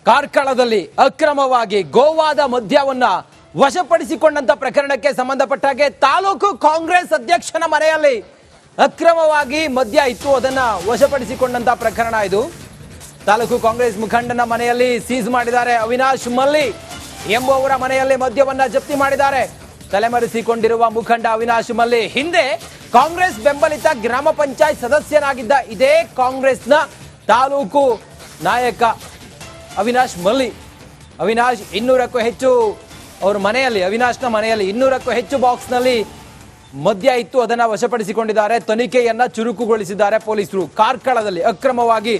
ಕಾರ್ಕಳದಲ್ಲಿ ಅಕ್ರಮವಾಗಿ ಗೋವಾದ ಮದ್ಯವನ್ನ ವಶಪಡಿಸಿಕೊಂಡಂತ ಪ್ರಕರಣಕ್ಕೆ ಸಂಬಂಧಪಟ್ಟ ಹಾಗೆ ತಾಲೂಕು ಕಾಂಗ್ರೆಸ್ ಅಧ್ಯಕ್ಷನ ಮನೆಯಲ್ಲಿ ಅಕ್ರಮವಾಗಿ ಮದ್ಯ ಇತ್ತು, ಅದನ್ನ ವಶಪಡಿಸಿಕೊಂಡಂತ ಪ್ರಕರಣ ಇದು. ತಾಲೂಕು ಕಾಂಗ್ರೆಸ್ ಮುಖಂಡನ ಮನೆಯಲ್ಲಿ ಸೀಸ್ ಮಾಡಿದ್ದಾರೆ. ಅವಿನಾಶ್ ಮಲ್ಲಿ ಎಂಬುವವರ ಮನೆಯಲ್ಲಿ ಮದ್ಯವನ್ನ ಜಪ್ತಿ ಮಾಡಿದ್ದಾರೆ. ತಲೆಮರೆಸಿಕೊಂಡಿರುವ ಮುಖಂಡ ಅವಿನಾಶ್ ಮಲ್ಲಿ ಹಿಂದೆ ಕಾಂಗ್ರೆಸ್ ಬೆಂಬಲಿತ ಗ್ರಾಮ ಪಂಚಾಯತ್ ಸದಸ್ಯನಾಗಿದ್ದ ಇದೇ ಕಾಂಗ್ರೆಸ್ನ ತಾಲೂಕು ನಾಯಕ ಅವಿನಾಶ್ ಮಲ್ಲಿ. ಅವಿನಾಶ್ 200ಕ್ಕೂ ಹೆಚ್ಚು ಅವರ ಮನೆಯಲ್ಲಿ, ಅವಿನಾಶ್ನ ಮನೆಯಲ್ಲಿ 200ಕ್ಕೂ ಹೆಚ್ಚು ಬಾಕ್ಸ್ನಲ್ಲಿ ಮದ್ಯ ಇತ್ತು, ಅದನ್ನ ವಶಪಡಿಸಿಕೊಂಡಿದ್ದಾರೆ. ತನಿಖೆಯನ್ನ ಚುರುಕುಗೊಳಿಸಿದ್ದಾರೆ ಪೊಲೀಸರು. ಕಾರ್ಕಳದಲ್ಲಿ ಅಕ್ರಮವಾಗಿ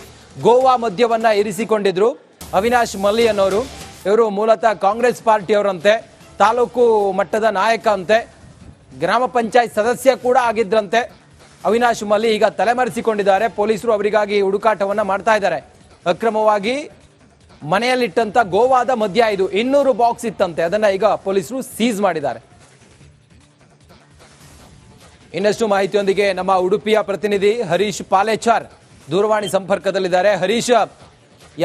ಗೋವಾ ಮದ್ಯವನ್ನ ಇರಿಸಿಕೊಂಡಿದ್ರು ಅವಿನಾಶ್ ಮಲ್ಲಿ ಅನ್ನೋರು. ಇವರು ಮೂಲತಃ ಕಾಂಗ್ರೆಸ್ ಪಾರ್ಟಿಯವರಂತೆ, ತಾಲೂಕು ಮಟ್ಟದ ನಾಯಕ ಅಂತೆ, ಗ್ರಾಮ ಪಂಚಾಯತ್ ಸದಸ್ಯ ಕೂಡ ಆಗಿದ್ರಂತೆ ಅವಿನಾಶ್ ಮಲ್ಲಿ. ಈಗ ತಲೆಮರೆಸಿಕೊಂಡಿದ್ದಾರೆ. ಪೊಲೀಸರು ಅವರಿಗಾಗಿ ಹುಡುಕಾಟವನ್ನ ಮಾಡ್ತಾ ಇದ್ದಾರೆ. ಅಕ್ರಮವಾಗಿ ಮನೆಯಲ್ಲಿಟ್ಟಂತ ಗೋವಾದ ಮದ್ಯ ಇದು 200 ಬಾಕ್ಸ್ ಇತ್ತಂತೆ, ಅದನ್ನ ಈಗ ಪೊಲೀಸರು ಸೀಸ್ ಮಾಡಿದ್ದಾರೆ. ಇನ್ನಷ್ಟು ಮಾಹಿತಿಯೊಂದಿಗೆ ನಮ್ಮ ಉಡುಪಿಯ ಪ್ರತಿನಿಧಿ ಹರೀಶ್ ಪಾಲೇಚಾರ್ ದೂರವಾಣಿ ಸಂಪರ್ಕದಲ್ಲಿದ್ದಾರೆ. ಹರೀಶ್,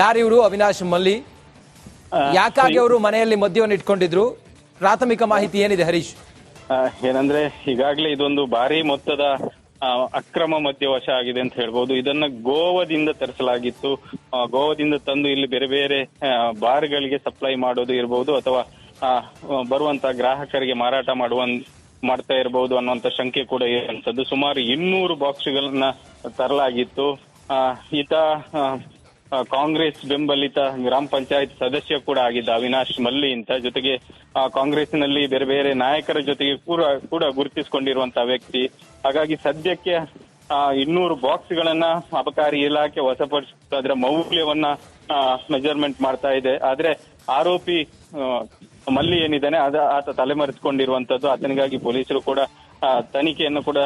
ಯಾರಿವರು ಅವಿನಾಶ್ ಮಲ್ಲಿ? ಯಾಕಾಗಿ ಅವರು ಮನೆಯಲ್ಲಿ ಮದ್ಯವನ್ನು ಇಟ್ಕೊಂಡಿದ್ರು? ಪ್ರಾಥಮಿಕ ಮಾಹಿತಿ ಏನಿದೆ ಹರೀಶ್? ಏನಂದ್ರೆ ಈಗಾಗಲೇ ಇದೊಂದು ಭಾರಿ ಮೊತ್ತದ ಅಕ್ರಮ ಮದ್ಯವಶ ಆಗಿದೆ ಅಂತ ಹೇಳ್ಬೋದು. ಇದನ್ನ ಗೋವಾದಿಂದ ತರಿಸಲಾಗಿತ್ತು. ಗೋವಾದಿಂದ ತಂದು ಇಲ್ಲಿ ಬೇರೆ ಬೇರೆ ಬಾರ್ಗಳಿಗೆ ಸಪ್ಲೈ ಮಾಡೋದು ಇರಬಹುದು, ಅಥವಾ ಬರುವಂತ ಗ್ರಾಹಕರಿಗೆ ಮಾರಾಟ ಮಾಡ್ತಾ ಇರಬಹುದು ಅನ್ನುವಂತ ಶಂಕೆ ಕೂಡ ಇರುವಂತದ್ದು. ಸುಮಾರು 200 ಬಾಕ್ಸ್ಗಳನ್ನ ತರಲಾಗಿತ್ತು. ಈತ ಕಾಂಗ್ರೆಸ್ ಬೆಂಬಲಿತ ಗ್ರಾಮ ಪಂಚಾಯತ್ ಸದಸ್ಯ ಕೂಡ ಆಗಿದ್ದ ಅವಿನಾಶ್ ಮಲ್ಲಿ ಅಂತ. ಜೊತೆಗೆ ಕಾಂಗ್ರೆಸ್ನಲ್ಲಿ ಬೇರೆ ಬೇರೆ ನಾಯಕರ ಜೊತೆಗೆ ಕೂಡ ಗುರುತಿಸಿಕೊಂಡಿರುವಂತಹ ವ್ಯಕ್ತಿ. ಹಾಗಾಗಿ ಸದ್ಯಕ್ಕೆ 200 ಬಾಕ್ಸ್ಗಳನ್ನ ಅಬಕಾರಿ ಇಲಾಖೆ ವಶಪಡಿಸಿತ್ತು. ಅದರ ಮೌಲ್ಯವನ್ನ ಮೆಜರ್ಮೆಂಟ್ ಮಾಡ್ತಾ ಇದೆ. ಆದ್ರೆ ಆರೋಪಿ ಮಲ್ಲಿ ಏನಿದ್ದಾನೆ ಆತ ತಲೆಮರೆಸಿಕೊಂಡಿರುವಂತದ್ದು. ಆತನಿಗಾಗಿ ಪೊಲೀಸರು ಕೂಡ ತನಿಖೆಯನ್ನು ಕೂಡ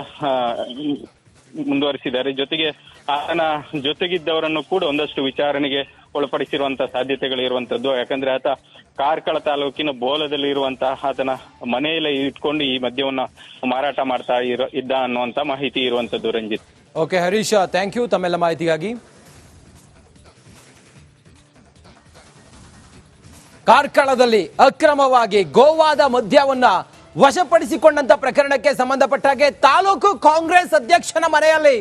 ಮುಂದುವರಿಸಿದ್ದಾರೆ. ಜೊತೆಗೆ ಆತನ ಜೊತೆಗಿದ್ದವರನ್ನು ಕೂಡ ಒಂದಷ್ಟು ವಿಚಾರಣೆಗೆ ಒಳಪಡಿಸಿರುವಂತಹ ಸಾಧ್ಯತೆಗಳು ಇರುವಂತದ್ದು. ಯಾಕಂದ್ರೆ ಆತ ಕಾರ್ಕಳ ತಾಲೂಕಿನ ಬೋಲದಲ್ಲಿ ಇರುವಂತಹ ಆತನ ಮನೆಯಲ್ಲೇ ಇಟ್ಕೊಂಡು ಈ ಮದ್ಯವನ್ನ ಮಾರಾಟ ಮಾಡ್ತಾ ಇದ್ದ ಅನ್ನುವಂತ ಮಾಹಿತಿ ಇರುವಂತದ್ದು. Ranjith. Okay Harish, thank you ತಮ್ಮೆಲ್ಲ ಮಾಹಿತಿಗಾಗಿ. ಕಾರ್ಕಳದಲ್ಲಿ ಅಕ್ರಮವಾಗಿ ಗೋವಾದ ಮದ್ಯವನ್ನ ವಶಪಡಿಸಿಕೊಂಡಂತ ಪ್ರಕರಣಕ್ಕೆ ಸಂಬಂಧಪಟ್ಟ ಹಾಗೆ ತಾಲೂಕು ಕಾಂಗ್ರೆಸ್ ಅಧ್ಯಕ್ಷನ ಮನೆಯಲ್ಲಿ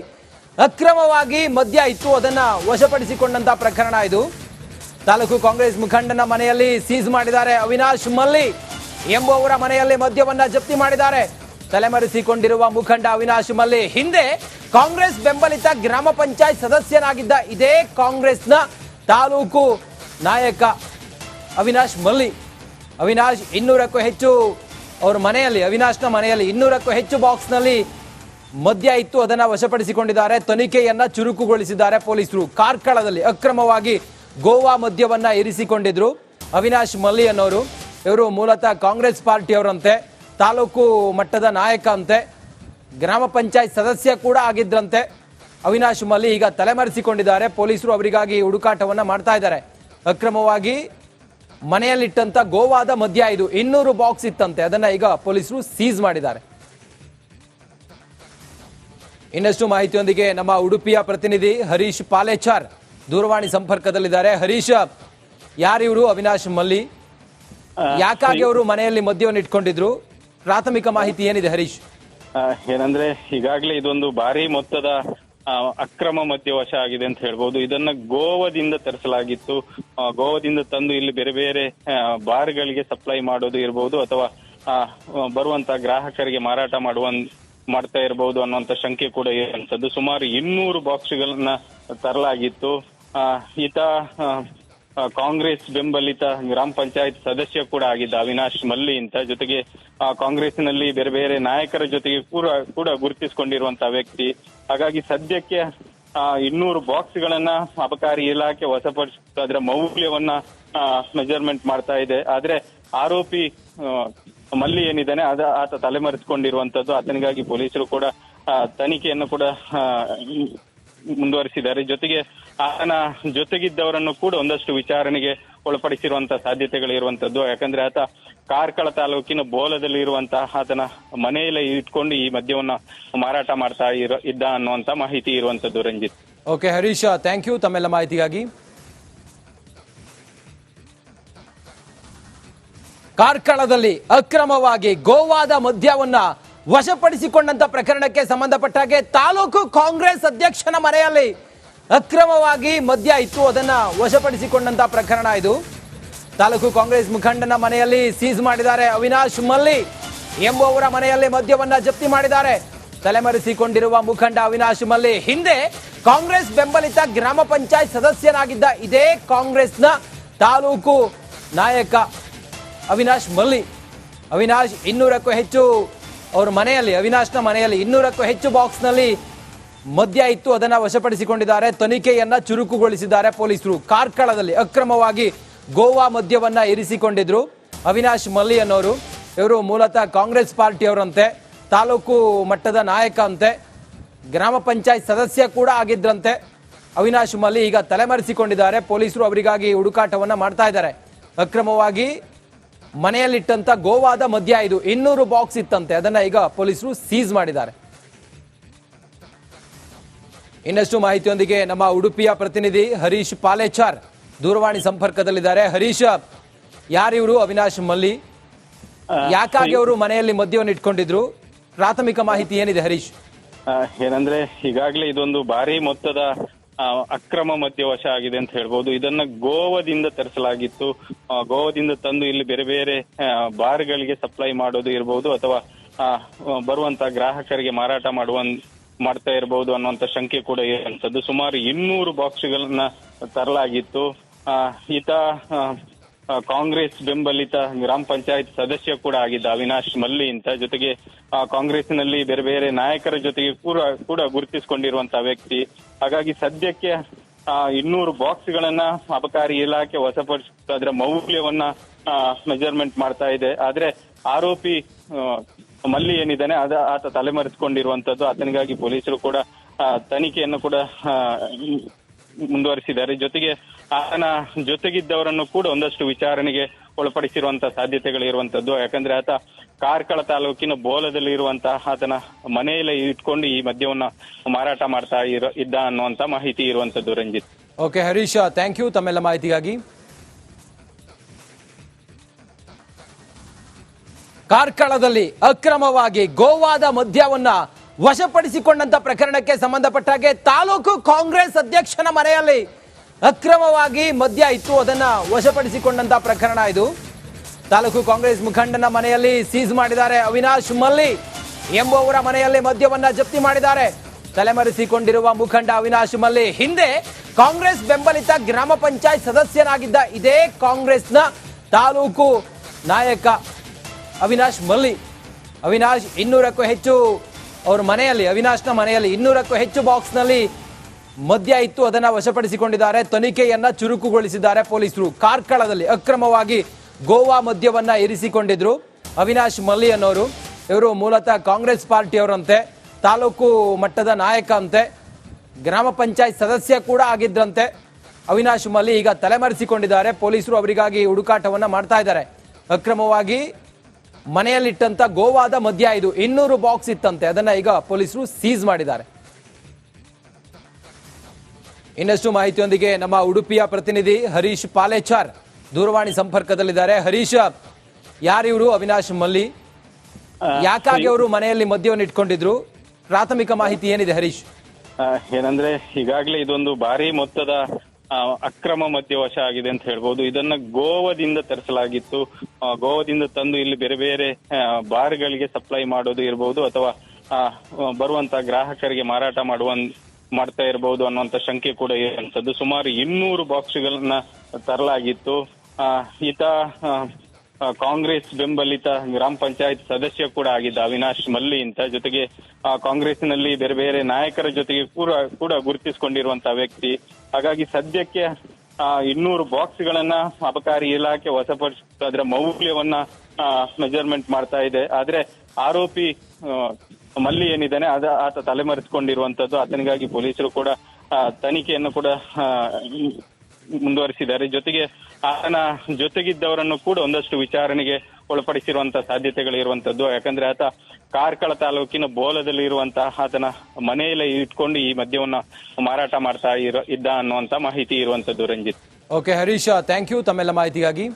ಅಕ್ರಮವಾಗಿ ಮದ್ಯ ಇತ್ತು, ಅದನ್ನ ವಶಪಡಿಸಿಕೊಂಡಂತ ಪ್ರಕರಣ ಇದು. ತಾಲೂಕು ಕಾಂಗ್ರೆಸ್ ಮುಖಂಡನ ಮನೆಯಲ್ಲಿ ಸೀಸ್ ಮಾಡಿದ್ದಾರೆ. ಅವಿನಾಶ್ ಮಲ್ಲಿ ಎಂಬುವವರ ಮನೆಯಲ್ಲಿ ಮದ್ಯವನ್ನ ಜಪ್ತಿ ಮಾಡಿದ್ದಾರೆ. ತಲೆಮರೆಸಿಕೊಂಡಿರುವ ಮುಖಂಡ ಅವಿನಾಶ್ ಮಲ್ಲಿ ಹಿಂದೆ ಕಾಂಗ್ರೆಸ್ ಬೆಂಬಲಿತ ಗ್ರಾಮ ಪಂಚಾಯತ್ ಸದಸ್ಯನಾಗಿದ್ದ ಇದೇ ಕಾಂಗ್ರೆಸ್ನ ತಾಲೂಕು ನಾಯಕ ಅವಿನಾಶ್ ಮಲ್ಲಿ. ಅವಿನಾಶ್ 200ಕ್ಕೂ ಹೆಚ್ಚು ಅವರ ಮನೆಯಲ್ಲಿ, ಅವಿನಾಶ್ನ ಮನೆಯಲ್ಲಿ 200ಕ್ಕೂ ಹೆಚ್ಚು ಬಾಕ್ಸ್ನಲ್ಲಿ ಮದ್ಯ ಇತ್ತು, ಅದನ್ನ ವಶಪಡಿಸಿಕೊಂಡಿದ್ದಾರೆ. ತನಿಖೆಯನ್ನ ಚುರುಕುಗೊಳಿಸಿದ್ದಾರೆ ಪೊಲೀಸರು. ಕಾರ್ಕಳದಲ್ಲಿ ಅಕ್ರಮವಾಗಿ ಗೋವಾ ಮದ್ಯವನ್ನ ಇರಿಸಿಕೊಂಡಿದ್ರು ಅವಿನಾಶ್ ಮಲ್ಲಿ ಅನ್ನೋರು. ಇವರು ಮೂಲತಃ ಕಾಂಗ್ರೆಸ್ ಪಾರ್ಟಿಯವರಂತೆ, ತಾಲೂಕು ಮಟ್ಟದ ನಾಯಕ ಅಂತೆ, ಗ್ರಾಮ ಪಂಚಾಯತ್ ಸದಸ್ಯ ಕೂಡ ಆಗಿದ್ರಂತೆ ಅವಿನಾಶ್ ಮಲ್ಲಿ. ಈಗ ತಲೆಮರೆಸಿಕೊಂಡಿದ್ದಾರೆ. ಪೊಲೀಸರು ಅವರಿಗಾಗಿ ಹುಡುಕಾಟವನ್ನ ಮಾಡ್ತಾ ಇದ್ದಾರೆ. ಅಕ್ರಮವಾಗಿ ಮನೆಯಲ್ಲಿಟ್ಟಂತ ಗೋವಾದ ಮದ್ಯ ಇದು 200 ಬಾಕ್ಸ್ ಇತ್ತಂತೆ, ಅದನ್ನ ಈಗ ಪೊಲೀಸರು ಸೀಸ್ ಮಾಡಿದ್ದಾರೆ. ಇನ್ನಷ್ಟು ಮಾಹಿತಿಯೊಂದಿಗೆ ನಮ್ಮ ಉಡುಪಿಯ ಪ್ರತಿನಿಧಿ ಹರೀಶ್ ಪಾಲೇಚಾರ್ ದೂರವಾಣಿ ಸಂಪರ್ಕದಲ್ಲಿದ್ದಾರೆ. ಹರೀಶ್, ಯಾರಿವರು ಅವಿನಾಶ್ ಮಲ್ಲಿ? ಯಾಕಾಗಿ ಅವರು ಮನೆಯಲ್ಲಿ ಮದ್ಯವನ್ನು ಇಟ್ಕೊಂಡಿದ್ರು? ಪ್ರಾಥಮಿಕ ಮಾಹಿತಿ ಏನಿದೆ ಹರೀಶ್? ಏನಂದ್ರೆ ಈಗಾಗಲೇ ಇದೊಂದು ಭಾರಿ ಮೊತ್ತದ ಅಕ್ರಮ ಮದ್ಯವಶ ಆಗಿದೆ ಅಂತ ಹೇಳ್ಬೋದು. ಇದನ್ನ ಗೋವಾದಿಂದ ತರಿಸಲಾಗಿತ್ತು. ಗೋವಾದಿಂದ ತಂದು ಇಲ್ಲಿ ಬೇರೆ ಬೇರೆ ಬಾರ್ಗಳಿಗೆ ಸಪ್ಲೈ ಮಾಡೋದು ಇರಬಹುದು, ಅಥವಾ ಬರುವಂತ ಗ್ರಾಹಕರಿಗೆ ಮಾರಾಟ ಮಾಡ್ತಾ ಇರಬಹುದು ಅನ್ನುವಂತ ಶಂಕೆ ಕೂಡ ಇರುವಂತದ್ದು. ಸುಮಾರು 200 ಬಾಕ್ಸ್ಗಳನ್ನ ತರಲಾಗಿತ್ತು. ಈತ ಕಾಂಗ್ರೆಸ್ ಬೆಂಬಲಿತ ಗ್ರಾಮ ಪಂಚಾಯತ್ ಸದಸ್ಯ ಕೂಡ ಆಗಿದ್ದ ಅವಿನಾಶ್ ಮಲ್ಲಿ ಅಂತ. ಜೊತೆಗೆ ಕಾಂಗ್ರೆಸ್ನಲ್ಲಿ ಬೇರೆ ಬೇರೆ ನಾಯಕರ ಜೊತೆಗೆ ಕೂಡ ಗುರುತಿಸಿಕೊಂಡಿರುವಂತಹ ವ್ಯಕ್ತಿ. ಹಾಗಾಗಿ ಸದ್ಯಕ್ಕೆ 200 ಬಾಕ್ಸ್ಗಳನ್ನ ಅಬಕಾರಿ ಇಲಾಖೆ ವಶಪಡಿಸಿತ್ತು. ಅದರ ಮೌಲ್ಯವನ್ನ ಮೆಜರ್ಮೆಂಟ್ ಮಾಡ್ತಾ ಇದೆ. ಆದ್ರೆ ಆರೋಪಿ ಮಲ್ಲಿ ಏನಿದ್ದಾನೆ ಆತ ತಲೆಮರೆಸಿಕೊಂಡಿರುವಂತದ್ದು. ಆತನಿಗಾಗಿ ಪೊಲೀಸರು ಕೂಡ ತನಿಖೆಯನ್ನು ಕೂಡ ಮುಂದುವರಿಸಿದ್ದಾರೆ. ಜೊತೆಗೆ ಆತನ ಜೊತೆಗಿದ್ದವರನ್ನು ಕೂಡ ಒಂದಷ್ಟು ವಿಚಾರಣೆಗೆ ಒಳಪಡಿಸಿರುವಂತಹ ಸಾಧ್ಯತೆಗಳು ಇರುವಂತದ್ದು. ಯಾಕಂದ್ರೆ ಆತ ಕಾರ್ಕಳ ತಾಲೂಕಿನ ಬೋಲದಲ್ಲಿ ಇರುವಂತಹ ಆತನ ಮನೆಯಲ್ಲೇ ಇಟ್ಕೊಂಡು ಈ ಮದ್ಯವನ್ನ ಮಾರಾಟ ಮಾಡ್ತಾ ಇದ್ದ ಅನ್ನುವಂತ ಮಾಹಿತಿ ಇರುವಂತದ್ದು. Ranjith. Okay Harish, thank you ತಮ್ಮೆಲ್ಲ ಮಾಹಿತಿಗಾಗಿ. ಕಾರ್ಕಳದಲ್ಲಿ ಅಕ್ರಮವಾಗಿ ಗೋವಾದ ಮದ್ಯವನ್ನ ವಶಪಡಿಸಿಕೊಂಡಂತ ಪ್ರಕರಣಕ್ಕೆ ಸಂಬಂಧಪಟ್ಟ ಹಾಗೆ ತಾಲೂಕು ಕಾಂಗ್ರೆಸ್ ಅಧ್ಯಕ್ಷನ ಮನೆಯಲ್ಲಿ ಅಕ್ರಮವಾಗಿ ಮದ್ಯ ಇತ್ತು, ಅದನ್ನ ವಶಪಡಿಸಿಕೊಂಡಂತ ಪ್ರಕರಣ ಇದು. ತಾಲೂಕು ಕಾಂಗ್ರೆಸ್ ಮುಖಂಡನ ಮನೆಯಲ್ಲಿ ಸೀಸ್ ಮಾಡಿದ್ದಾರೆ. ಅವಿನಾಶ್ ಮಲ್ಲಿ ಎಂಬುವವರ ಮನೆಯಲ್ಲಿ ಮದ್ಯವನ್ನ ಜಪ್ತಿ ಮಾಡಿದ್ದಾರೆ. ತಲೆಮರೆಸಿಕೊಂಡಿರುವ ಮುಖಂಡ ಅವಿನಾಶ್ ಮಲ್ಲಿ ಹಿಂದೆ ಕಾಂಗ್ರೆಸ್ ಬೆಂಬಲಿತ ಗ್ರಾಮ ಪಂಚಾಯತ್ ಸದಸ್ಯನಾಗಿದ್ದ ಇದೇ ಕಾಂಗ್ರೆಸ್ನ ತಾಲೂಕು ನಾಯಕ ಅವಿನಾಶ್ ಮಲ್ಲಿ. ಅವಿನಾಶ್ 200ಕ್ಕೂ ಹೆಚ್ಚು ಅವ್ರ ಮನೆಯಲ್ಲಿ, ಅವಿನಾಶ್ನ ಮನೆಯಲ್ಲಿ 200ಕ್ಕೂ ಹೆಚ್ಚು ಬಾಕ್ಸ್ನಲ್ಲಿ ಮದ್ಯ ಇತ್ತು, ಅದನ್ನ ವಶಪಡಿಸಿಕೊಂಡಿದ್ದಾರೆ. ತನಿಖೆಯನ್ನ ಚುರುಕುಗೊಳಿಸಿದ್ದಾರೆ ಪೊಲೀಸರು. ಕಾರ್ಕಳದಲ್ಲಿ ಅಕ್ರಮವಾಗಿ ಗೋವಾ ಮದ್ಯವನ್ನ ಇರಿಸಿಕೊಂಡಿದ್ರು ಅವಿನಾಶ್ ಮಲ್ಲಿ ಅನ್ನೋರು. ಇವರು ಮೂಲತಃ ಕಾಂಗ್ರೆಸ್ ಪಾರ್ಟಿಯವರಂತೆ, ತಾಲೂಕು ಮಟ್ಟದ ನಾಯಕ ಅಂತೆ, ಗ್ರಾಮ ಪಂಚಾಯತ್ ಸದಸ್ಯ ಕೂಡ ಆಗಿದ್ರಂತೆ ಅವಿನಾಶ್ ಮಲ್ಲಿ. ಈಗ ತಲೆಮರೆಸಿಕೊಂಡಿದ್ದಾರೆ. ಪೊಲೀಸರು ಅವರಿಗಾಗಿ ಹುಡುಕಾಟವನ್ನ ಮಾಡ್ತಾ ಇದ್ದಾರೆ. ಅಕ್ರಮವಾಗಿ ಮನೆಯಲ್ಲಿಟ್ಟಂತ ಗೋವಾದ ಮದ್ಯ ಇದು 200 ಬಾಕ್ಸ್ ಇತ್ತಂತೆ, ಅದನ್ನ ಈಗ ಪೊಲೀಸರು ಸೀಸ್ ಮಾಡಿದ್ದಾರೆ. ಇನ್ನಷ್ಟು ಮಾಹಿತಿಯೊಂದಿಗೆ ನಮ್ಮ ಉಡುಪಿಯ ಪ್ರತಿನಿಧಿ ಹರೀಶ್ ಪಾಲೇಚಾರ್ ದೂರವಾಣಿ ಸಂಪರ್ಕದಲ್ಲಿದ್ದಾರೆ. ಹರೀಶ್, ಯಾರಿವರು ಅವಿನಾಶ್ ಮಲ್ಲಿ? ಯಾಕಾಗಿ ಅವರು ಮನೆಯಲ್ಲಿ ಮದ್ಯವನ್ನು ಇಟ್ಕೊಂಡಿದ್ರು? ಪ್ರಾಥಮಿಕ ಮಾಹಿತಿ ಏನಿದೆ ಹರೀಶ್? ಏನಂದ್ರೆ ಈಗಾಗಲೇ ಇದೊಂದು ಭಾರಿ ಮೊತ್ತದ ಅಕ್ರಮ ಮದ್ಯವಶ ಆಗಿದೆ ಅಂತ ಹೇಳ್ಬೋದು. ಇದನ್ನ ಗೋವಾದಿಂದ ತರಿಸಲಾಗಿತ್ತು. ಗೋವಾದಿಂದ ತಂದು ಇಲ್ಲಿ ಬೇರೆ ಬೇರೆ ಬಾರ್ಗಳಿಗೆ ಸಪ್ಲೈ ಮಾಡೋದು ಇರಬಹುದು, ಅಥವಾ ಬರುವಂತ ಗ್ರಾಹಕರಿಗೆ ಮಾರಾಟ ಮಾಡ್ತಾ ಇರಬಹುದು ಅನ್ನುವಂತ ಶಂಕೆ ಕೂಡ ಇರುವಂತದ್ದು. ಸುಮಾರು 200 ಬಾಕ್ಸ್ಗಳನ್ನ ತರಲಾಗಿತ್ತು. ಈತ ಕಾಂಗ್ರೆಸ್ ಬೆಂಬಲಿತ ಗ್ರಾಮ ಪಂಚಾಯತ್ ಸದಸ್ಯ ಕೂಡ ಆಗಿದ್ದ ಅವಿನಾಶ್ ಮಲ್ಲಿ ಅಂತ. ಜೊತೆಗೆ ಕಾಂಗ್ರೆಸ್ನಲ್ಲಿ ಬೇರೆ ಬೇರೆ ನಾಯಕರ ಜೊತೆಗೆ ಕೂಡ ಗುರುತಿಸಿಕೊಂಡಿರುವಂತಹ ವ್ಯಕ್ತಿ. ಹಾಗಾಗಿ ಸದ್ಯಕ್ಕೆ 200 ಬಾಕ್ಸ್ಗಳನ್ನ ಅಬಕಾರಿ ಇಲಾಖೆ ವಶಪಡಿಸಿ ಅದರ ಮೌಲ್ಯವನ್ನ ಮೆಜರ್ಮೆಂಟ್ ಮಾಡ್ತಾ ಇದೆ. ಆದ್ರೆ ಆರೋಪಿ ಮಲ್ಲಿ ಏನಿದ್ದಾನೆ ಆತ ತಲೆಮರೆಸಿಕೊಂಡಿರುವಂತದ್ದು. ಆತನಿಗಾಗಿ ಪೊಲೀಸರು ಕೂಡ ತನಿಖೆಯನ್ನು ಕೂಡ ಮುಂದುವರಿಸಿದ್ದಾರೆ. ಜೊತೆಗೆ ಆತನ ಜೊತೆಗಿದ್ದವರನ್ನು ಕೂಡ ಒಂದಷ್ಟು ವಿಚಾರಣೆಗೆ ಒಳಪಡಿಸಿರುವಂತಹ ಸಾಧ್ಯತೆಗಳು ಇರುವಂತದ್ದು. ಯಾಕಂದ್ರೆ ಆತ ಕಾರ್ಕಳ ತಾಲೂಕಿನ ಬೋಲದಲ್ಲಿ ಇರುವಂತಹ ಆತನ ಮನೆಯಲ್ಲೇ ಇಟ್ಕೊಂಡು ಈ ಮದ್ಯವನ್ನ ಮಾರಾಟ ಮಾಡ್ತಾ ಇದ್ದ ಅನ್ನುವಂತ ಮಾಹಿತಿ ಇರುವಂತದ್ದು. Ranjith. Okay Harish, thank you ತಮ್ಮೆಲ್ಲ ಮಾಹಿತಿಗಾಗಿ. ಕಾರ್ಕಳದಲ್ಲಿ ಅಕ್ರಮವಾಗಿ ಗೋವಾದ ಮದ್ಯವನ್ನ ವಶಪಡಿಸಿಕೊಂಡಂತ ಪ್ರಕರಣಕ್ಕೆ ಸಂಬಂಧಪಟ್ಟ ಹಾಗೆ ತಾಲೂಕು ಕಾಂಗ್ರೆಸ್ ಅಧ್ಯಕ್ಷನ ಮನೆಯಲ್ಲಿ ಅಕ್ರಮವಾಗಿ ಮದ್ಯ ಇತ್ತು, ಅದನ್ನ ವಶಪಡಿಸಿಕೊಂಡಂತ ಪ್ರಕರಣ ಇದು. ತಾಲೂಕು ಕಾಂಗ್ರೆಸ್ ಮುಖಂಡನ ಮನೆಯಲ್ಲಿ ಸೀಸ್ ಮಾಡಿದ್ದಾರೆ. ಅವಿನಾಶ್ ಮಲ್ಲಿ ಎಂಬುವವರ ಮನೆಯಲ್ಲಿ ಮದ್ಯವನ್ನ ಜಪ್ತಿ ಮಾಡಿದ್ದಾರೆ. ತಲೆಮರೆಸಿಕೊಂಡಿರುವ ಮುಖಂಡ ಅವಿನಾಶ್ ಮಲ್ಲಿ ಹಿಂದೆ ಕಾಂಗ್ರೆಸ್ ಬೆಂಬಲಿತ ಗ್ರಾಮ ಪಂಚಾಯತ್ ಸದಸ್ಯನಾಗಿದ್ದ ಇದೇ ಕಾಂಗ್ರೆಸ್ನ ತಾಲೂಕು ನಾಯಕ ಅವಿನಾಶ್ ಮಲ್ಲಿ. ಅವಿನಾಶ್ 200ಕ್ಕೂ ಹೆಚ್ಚು ಅವ್ರ ಮನೆಯಲ್ಲಿ, ಅವಿನಾಶ್ನ ಮನೆಯಲ್ಲಿ 200ಕ್ಕೂ ಹೆಚ್ಚು ಬಾಕ್ಸ್ನಲ್ಲಿ ಮದ್ಯ ಇತ್ತು, ಅದನ್ನ ವಶಪಡಿಸಿಕೊಂಡಿದ್ದಾರೆ. ತನಿಖೆಯನ್ನ ಚುರುಕುಗೊಳಿಸಿದ್ದಾರೆ ಪೊಲೀಸರು. ಕಾರ್ಕಳದಲ್ಲಿ ಅಕ್ರಮವಾಗಿ ಗೋವಾ ಮದ್ಯವನ್ನ ಇರಿಸಿಕೊಂಡಿದ್ರು ಅವಿನಾಶ್ ಮಲ್ಲಿ ಅನ್ನೋರು. ಇವರು ಮೂಲತಃ ಕಾಂಗ್ರೆಸ್ ಪಾರ್ಟಿಯವರಂತೆ, ತಾಲೂಕು ಮಟ್ಟದ ನಾಯಕ ಅಂತೆ, ಗ್ರಾಮ ಪಂಚಾಯತ್ ಸದಸ್ಯ ಕೂಡ ಆಗಿದ್ರಂತೆ ಅವಿನಾಶ್ ಮಲ್ಲಿ. ಈಗ ತಲೆಮರೆಸಿಕೊಂಡಿದ್ದಾರೆ. ಪೊಲೀಸರು ಅವರಿಗಾಗಿ ಹುಡುಕಾಟವನ್ನ ಮಾಡ್ತಾ ಇದ್ದಾರೆ. ಅಕ್ರಮವಾಗಿ ಮನೆಯಲ್ಲಿಟ್ಟಂತ ಗೋವಾದ ಮದ್ಯ ಇದು 200 ಬಾಕ್ಸ್ ಇತ್ತಂತೆ, ಅದನ್ನ ಈಗ ಪೊಲೀಸರು ಸೀಸ್ ಮಾಡಿದ್ದಾರೆ. ಇನ್ನಷ್ಟು ಮಾಹಿತಿಯೊಂದಿಗೆ ನಮ್ಮ ಉಡುಪಿಯ ಪ್ರತಿನಿಧಿ ಹರೀಶ್ ಪಾಲೇಚಾರ್ ದೂರವಾಣಿ ಸಂಪರ್ಕದಲ್ಲಿದ್ದಾರೆ. ಹರೀಶ್, ಯಾರಿವರು ಅವಿನಾಶ್ ಮಲ್ಲಿ? ಯಾಕಾಗಿ ಅವರು ಮನೆಯಲ್ಲಿ ಮದ್ಯವನ್ನು ಇಟ್ಕೊಂಡಿದ್ರು? ಪ್ರಾಥಮಿಕ ಮಾಹಿತಿ ಏನಿದೆ ಹರೀಶ್? ಏನಂದ್ರೆ ಈಗಾಗಲೇ ಇದೊಂದು ಭಾರಿ ಮೊತ್ತದ ಅಕ್ರಮ ಮದ್ಯವಶ ಆಗಿದೆ ಅಂತ ಹೇಳ್ಬೋದು. ಇದನ್ನ ಗೋವಾದಿಂದ ತರಿಸಲಾಗಿತ್ತು. ಗೋವಾದಿಂದ ತಂದು ಇಲ್ಲಿ ಬೇರೆ ಬೇರೆ ಬಾರ್ಗಳಿಗೆ ಸಪ್ಲೈ ಮಾಡೋದು ಇರಬಹುದು, ಅಥವಾ ಬರುವಂತ ಗ್ರಾಹಕರಿಗೆ ಮಾರಾಟ ಮಾಡ್ತಾ ಇರಬಹುದು ಅನ್ನುವಂತ ಶಂಕೆ ಕೂಡ ಇರುವಂತದ್ದು. ಸುಮಾರು 200 ಬಾಕ್ಸ್ಗಳನ್ನ ತರಲಾಗಿತ್ತು. ಈತ ಕಾಂಗ್ರೆಸ್ ಬೆಂಬಲಿತ ಗ್ರಾಮ ಪಂಚಾಯತ್ ಸದಸ್ಯ ಕೂಡ ಆಗಿದ್ದ ಅವಿನಾಶ್ ಮಲ್ಲಿ ಅಂತ. ಜೊತೆಗೆ ಕಾಂಗ್ರೆಸ್ನಲ್ಲಿ ಬೇರೆ ಬೇರೆ ನಾಯಕರ ಜೊತೆಗೆ ಕೂಡ ಗುರುತಿಸಿಕೊಂಡಿರುವಂತಹ ವ್ಯಕ್ತಿ. ಹಾಗಾಗಿ ಸದ್ಯಕ್ಕೆ 200 ಬಾಕ್ಸ್ಗಳನ್ನ ಅಬಕಾರಿ ಇಲಾಖೆ ವಶಪಡಿಸಿ ಅದರ ಮೌಲ್ಯವನ್ನ ಮೆಜರ್ಮೆಂಟ್ ಮಾಡ್ತಾ ಇದೆ. ಆದ್ರೆ ಆರೋಪಿ ಮಲ್ಲಿ ಏನಿದ್ದಾನೆ ಆತ ತಲೆಮರೆಸಿಕೊಂಡಿರುವಂತದ್ದು. ಆತನಿಗಾಗಿ ಪೊಲೀಸರು ಕೂಡ ತನಿಖೆಯನ್ನು ಕೂಡ ಮುಂದುವರಿಸಿದ್ದಾರೆ. ಜೊತೆಗೆ ಆತನ ಜೊತೆಗಿದ್ದವರನ್ನು ಕೂಡ ಒಂದಷ್ಟು ವಿಚಾರಣೆಗೆ ಒಳಪಡಿಸಿರುವಂತಹ ಸಾಧ್ಯತೆಗಳು ಇರುವಂತದ್ದು. ಯಾಕಂದ್ರೆ ಆತ ಕಾರ್ಕಳ ತಾಲೂಕಿನ ಬೋಲದಲ್ಲಿ ಇರುವಂತಹ ಆತನ ಮನೆಯಲ್ಲೇ ಇಟ್ಕೊಂಡು ಈ ಮದ್ಯವನ್ನ ಮಾರಾಟ ಮಾಡ್ತಾ ಇದ್ದ ಅನ್ನುವಂತ ಮಾಹಿತಿ ಇರುವಂತದ್ದು. Ranjith. Okay Harish, thank you ತಮ್ಮೆಲ್ಲ ಮಾಹಿತಿಗಾಗಿ.